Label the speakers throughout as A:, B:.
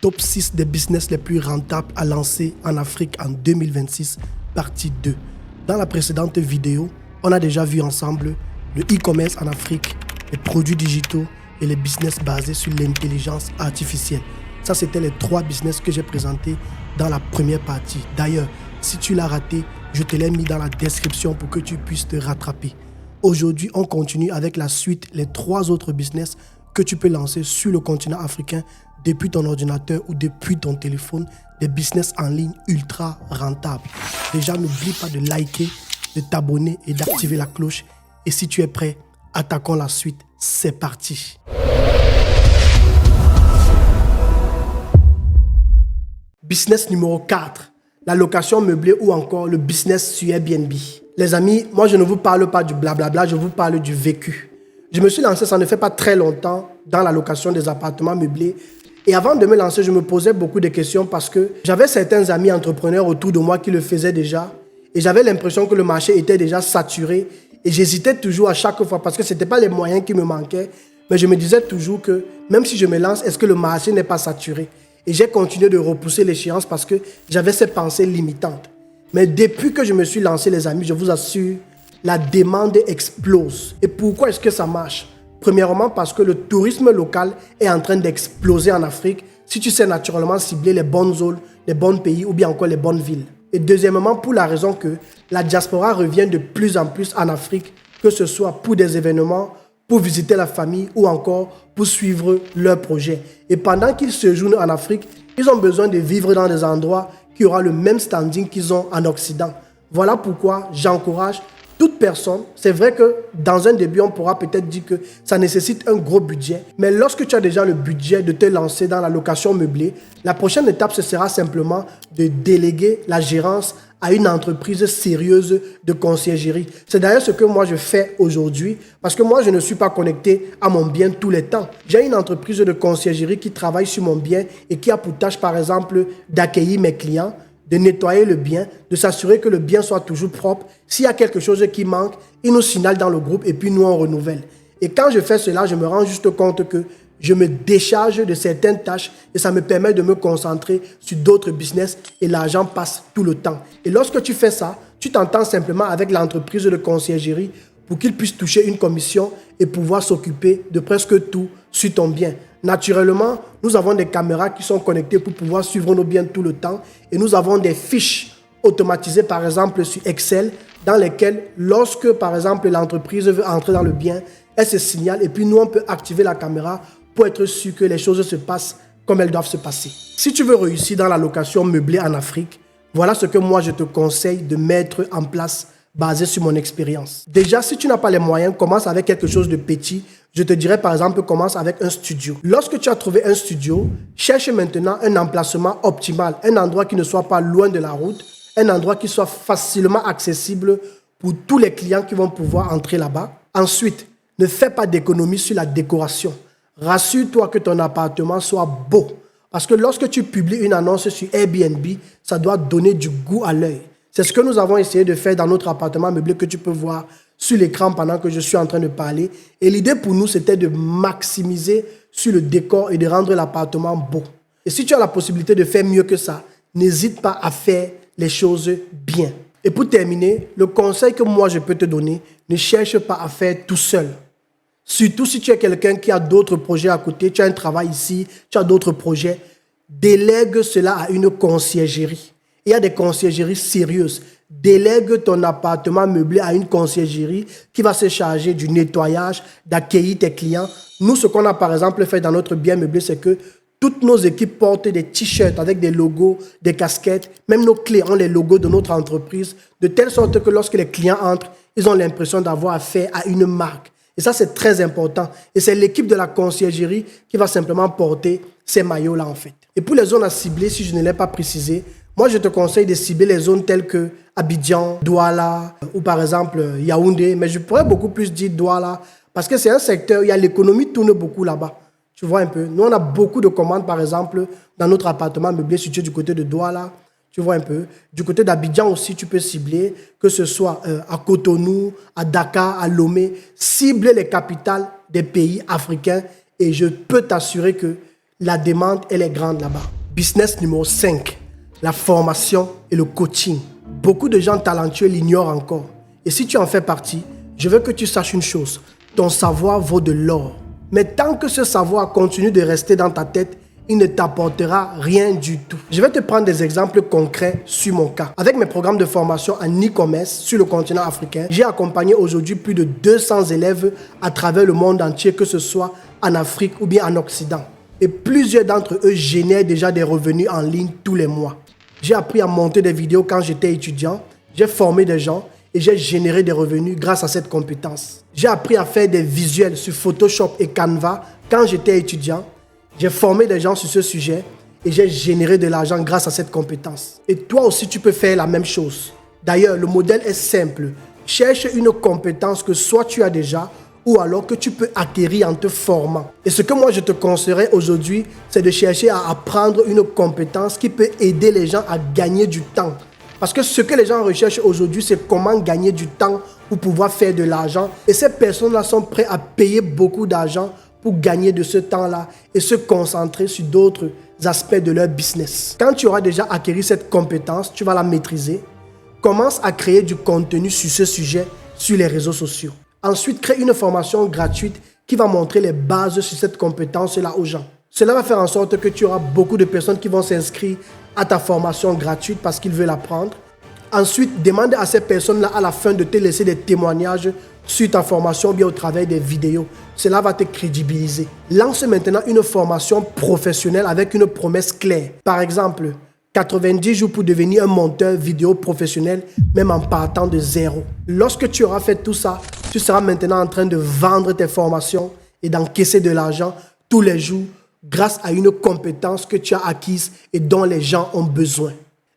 A: Top 6 des business les plus rentables à lancer en Afrique en 2026, partie 2. Dans la précédente vidéo, on a déjà vu ensemble le e-commerce en Afrique, les produits digitaux et les business basés sur l'intelligence artificielle. Ça, c'était les 3 business que j'ai présentés dans la première partie. D'ailleurs, si tu l'as raté, je te l'ai mis dans la description pour que tu puisses te rattraper. Aujourd'hui, on continue avec la suite, les 3 autres business que tu peux lancer sur le continent africain depuis ton ordinateur ou depuis ton téléphone, des business en ligne ultra rentables. Déjà, n'oublie pas de liker, de t'abonner et d'activer la cloche. Et si tu es prêt, attaquons la suite. C'est parti. Business numéro 4, la location meublée ou encore le business sur Airbnb. Les amis, moi je ne vous parle pas du blablabla, je vous parle du vécu. Je me suis lancé, ça ne fait pas très longtemps, dans la location des appartements meublés. Et avant de me lancer, je me posais beaucoup de questions parce que j'avais certains amis entrepreneurs autour de moi qui le faisaient déjà. Et j'avais l'impression que le marché était déjà saturé. Et j'hésitais toujours à chaque fois parce que ce n'était pas les moyens qui me manquaient. Mais je me disais toujours que même si je me lance, est-ce que le marché n'est pas saturé? Et j'ai continué de repousser l'échéance parce que j'avais ces pensées limitantes. Mais depuis que je me suis lancé, les amis, je vous assure, la demande explose. Et pourquoi est-ce que ça marche? Premièrement, parce que le tourisme local est en train d'exploser en Afrique si tu sais naturellement cibler les bonnes zones, les bons pays ou bien encore les bonnes villes. Et deuxièmement, pour la raison que la diaspora revient de plus en plus en Afrique, que ce soit pour des événements, pour visiter la famille ou encore pour suivre leurs projets. Et pendant qu'ils séjournent en Afrique, ils ont besoin de vivre dans des endroits qui auront le même standing qu'ils ont en Occident. Voilà pourquoi j'encourage toute personne. C'est vrai que dans un début, on pourra peut-être dire que ça nécessite un gros budget. Mais lorsque tu as déjà le budget de te lancer dans la location meublée, la prochaine étape, ce sera simplement de déléguer la gérance à une entreprise sérieuse de conciergerie. C'est d'ailleurs ce que moi je fais aujourd'hui parce que moi je ne suis pas connecté à mon bien tous les temps. J'ai une entreprise de conciergerie qui travaille sur mon bien et qui a pour tâche par exemple d'accueillir mes clients, de nettoyer le bien, de s'assurer que le bien soit toujours propre. S'il y a quelque chose qui manque, ils nous signalent dans le groupe et puis nous on renouvelle. Et quand je fais cela, je me rends juste compte que je me décharge de certaines tâches et ça me permet de me concentrer sur d'autres business et l'argent passe tout le temps. Et lorsque tu fais ça, tu t'entends simplement avec l'entreprise de conciergerie pour qu'ils puissent toucher une commission et pouvoir s'occuper de presque tout sur ton bien. Naturellement, nous avons des caméras qui sont connectées pour pouvoir suivre nos biens tout le temps et nous avons des fiches automatisées par exemple sur Excel dans lesquelles lorsque par exemple l'entreprise veut entrer dans le bien, elle se signale et puis nous on peut activer la caméra pour être sûr que les choses se passent comme elles doivent se passer. Si tu veux réussir dans la location meublée en Afrique, voilà ce que moi je te conseille de mettre en place basé sur mon expérience. Déjà, si tu n'as pas les moyens, commence avec quelque chose de petit. Je te dirais par exemple, commence avec un studio. Lorsque tu as trouvé un studio, cherche maintenant un emplacement optimal, un endroit qui ne soit pas loin de la route, un endroit qui soit facilement accessible pour tous les clients qui vont pouvoir entrer là-bas. Ensuite, ne fais pas d'économie sur la décoration. Rassure-toi que ton appartement soit beau. Parce que lorsque tu publies une annonce sur Airbnb, ça doit donner du goût à l'œil. C'est ce que nous avons essayé de faire dans notre appartement meublé que tu peux voir sur l'écran pendant que je suis en train de parler. Et l'idée pour nous, c'était de maximiser sur le décor et de rendre l'appartement beau. Et si tu as la possibilité de faire mieux que ça, n'hésite pas à faire les choses bien. Et pour terminer, le conseil que moi je peux te donner, ne cherche pas à faire tout seul. Surtout si tu es quelqu'un qui a d'autres projets à côté, tu as un travail ici, tu as d'autres projets, délègue cela à une conciergerie. Il y a des conciergeries sérieuses. Délègue ton appartement meublé à une conciergerie qui va se charger du nettoyage, d'accueillir tes clients. Nous, ce qu'on a par exemple fait dans notre bien meublé, c'est que toutes nos équipes portent des t-shirts avec des logos, des casquettes. Même nos clés ont les logos de notre entreprise, de telle sorte que lorsque les clients entrent, ils ont l'impression d'avoir affaire à une marque. Et ça, c'est très important. Et c'est l'équipe de la conciergerie qui va simplement porter ces maillots-là, en fait. Et pour les zones à cibler, si je ne l'ai pas précisé, moi, je te conseille de cibler les zones telles que Abidjan, Douala ou par exemple Yaoundé. Mais je pourrais beaucoup plus dire Douala parce que c'est un secteur où il y a l'économie tourne beaucoup là-bas. Tu vois un peu. Nous, on a beaucoup de commandes, par exemple, dans notre appartement meublé situé du côté de Douala. Tu vois un peu. Du côté d'Abidjan aussi, tu peux cibler, que ce soit à Cotonou, à Dakar, à Lomé. Cibler les capitales des pays africains et je peux t'assurer que La demande, elle est grande là-bas. Business numéro 5, la formation et le coaching. Beaucoup de gens talentueux l'ignorent encore. Et si tu en fais partie, je veux que tu saches une chose. Ton savoir vaut de l'or. Mais tant que ce savoir continue de rester dans ta tête, il ne t'apportera rien du tout. Je vais te prendre des exemples concrets sur mon cas. Avec mes programmes de formation en e-commerce sur le continent africain, j'ai accompagné aujourd'hui plus de 200 élèves à travers le monde entier, que ce soit en Afrique ou bien en Occident. Et plusieurs d'entre eux génèrent déjà des revenus en ligne tous les mois. J'ai appris à monter des vidéos quand j'étais étudiant, j'ai formé des gens et j'ai généré des revenus grâce à cette compétence. J'ai appris à faire des visuels sur Photoshop et Canva quand j'étais étudiant. J'ai formé des gens sur ce sujet et j'ai généré de l'argent grâce à cette compétence. Et toi aussi, tu peux faire la même chose. D'ailleurs, le modèle est simple. Cherche une compétence que soit tu as déjà ou alors que tu peux acquérir en te formant. Et ce que moi je te conseillerais aujourd'hui, c'est de chercher à apprendre une compétence qui peut aider les gens à gagner du temps. Parce que ce que les gens recherchent aujourd'hui, c'est comment gagner du temps pour pouvoir faire de l'argent. Et ces personnes-là sont prêtes à payer beaucoup d'argent pour gagner de ce temps-là et se concentrer sur d'autres aspects de leur business. Quand tu auras déjà acquis cette compétence, tu vas la maîtriser. Commence à créer du contenu sur ce sujet sur les réseaux sociaux. Ensuite, crée une formation gratuite qui va montrer les bases sur cette compétence-là aux gens. Cela va faire en sorte que tu auras beaucoup de personnes qui vont s'inscrire à ta formation gratuite parce qu'ils veulent apprendre. Ensuite, demande à ces personnes-là à la fin de te laisser des témoignages sur ta formation ou bien au travers des vidéos. Cela va te crédibiliser. Lance maintenant une formation professionnelle avec une promesse claire. Par exemple, 90 jours pour devenir un monteur vidéo professionnel, même en partant de zéro. Lorsque tu auras fait tout ça, tu seras maintenant en train de vendre tes formations et d'encaisser de l'argent tous les jours grâce à une compétence que tu as acquise et dont les gens ont besoin.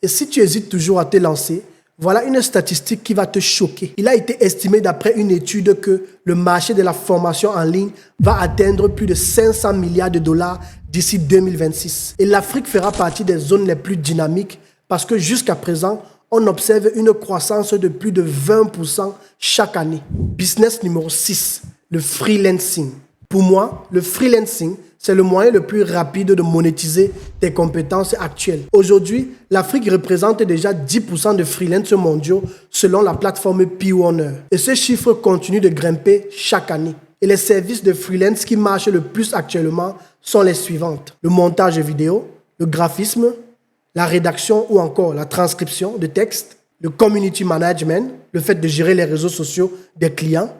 A: Et si tu hésites toujours à te lancer, voilà une statistique qui va te choquer. Il a été estimé d'après une étude que le marché de la formation en ligne va atteindre plus de 500 milliards de dollars d'ici 2026. Et l'Afrique fera partie des zones les plus dynamiques parce que jusqu'à présent, on observe une croissance de plus de 20% chaque année. Business numéro 6, le freelancing. Pour moi, le freelancing, c'est le moyen le plus rapide de monétiser tes compétences actuelles. Aujourd'hui, l'Afrique représente déjà 10% de freelancers mondiaux selon la plateforme P-Warner. Et ce chiffre continue de grimper chaque année. Et les services de freelance qui marchent le plus actuellement sont les suivantes. Le montage vidéo, le graphisme, la rédaction ou encore la transcription de texte, le community management, le fait de gérer les réseaux sociaux des clients,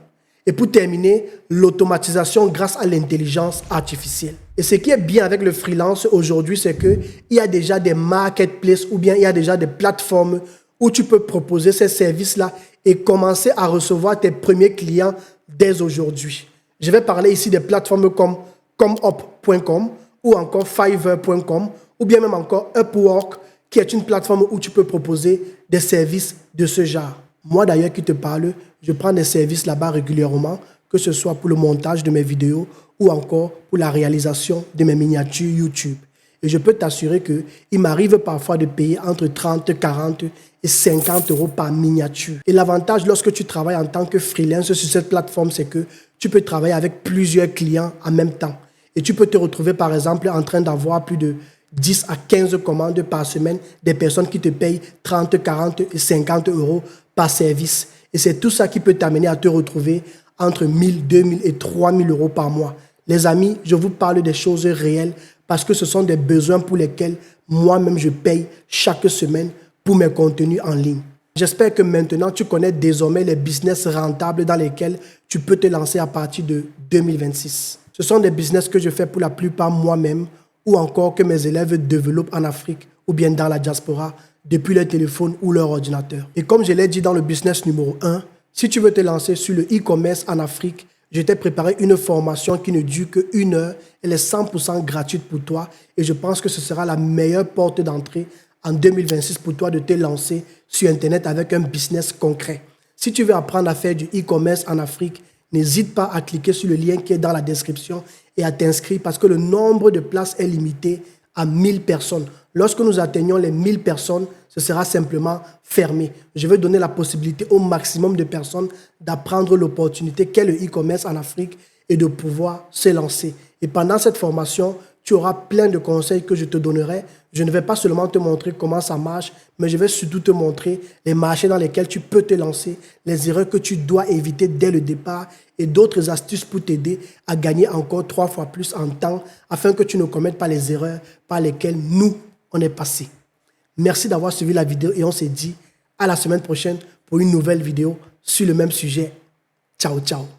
A: et pour terminer, l'automatisation grâce à l'intelligence artificielle. Et ce qui est bien avec le freelance aujourd'hui, c'est qu'il y a déjà des marketplaces ou bien il y a déjà des plateformes où tu peux proposer ces services-là et commencer à recevoir tes premiers clients dès aujourd'hui. Je vais parler ici des plateformes comme comeup.com ou encore Fiverr.com ou bien même encore Upwork, qui est une plateforme où tu peux proposer des services de ce genre. Moi d'ailleurs qui te parle, je prends des services là-bas régulièrement, que ce soit pour le montage de mes vidéos ou encore pour la réalisation de mes miniatures YouTube. Et je peux t'assurer qu'il m'arrive parfois de payer entre 30, 40 et 50 euros par miniature. Et l'avantage lorsque tu travailles en tant que freelance sur cette plateforme, c'est que tu peux travailler avec plusieurs clients en même temps. Et tu peux te retrouver par exemple en train d'avoir plus de 10 à 15 commandes par semaine, des personnes qui te payent 30, 40 et 50 euros par service. Et c'est tout ça qui peut t'amener à te retrouver entre 1000, 2000 et 3000 euros par mois. Les amis, je vous parle des choses réelles parce que ce sont des besoins pour lesquels moi-même je paye chaque semaine pour mes contenus en ligne. J'espère que maintenant tu connais désormais les business rentables dans lesquels tu peux te lancer à partir de 2026. Ce sont des business que je fais pour la plupart moi-même ou encore que mes élèves développent en Afrique ou bien dans la diaspora depuis leur téléphone ou leur ordinateur. Et comme je l'ai dit dans le business numéro 1, si tu veux te lancer sur le e-commerce en Afrique, je t'ai préparé une formation qui ne dure que 1 heure. Elle est 100% gratuite pour toi et je pense que ce sera la meilleure porte d'entrée en 2026 pour toi de te lancer sur Internet avec un business concret. Si tu veux apprendre à faire du e-commerce en Afrique, n'hésite pas à cliquer sur le lien qui est dans la description et à t'inscrire parce que le nombre de places est limité à 1000 personnes. Lorsque nous atteignons les 1000 personnes, ce sera simplement fermé. Je vais donner la possibilité au maximum de personnes d'apprendre l'opportunité qu'est le e-commerce en Afrique et de pouvoir se lancer. Et pendant cette formation, tu auras plein de conseils que je te donnerai. Je ne vais pas seulement te montrer comment ça marche, mais je vais surtout te montrer les marchés dans lesquels tu peux te lancer, les erreurs que tu dois éviter dès le départ et d'autres astuces pour t'aider à gagner encore 3 fois plus en temps afin que tu ne commettes pas les erreurs par lesquelles nous, on est passé. Merci d'avoir suivi la vidéo et on se dit à la semaine prochaine pour une nouvelle vidéo sur le même sujet. Ciao, ciao.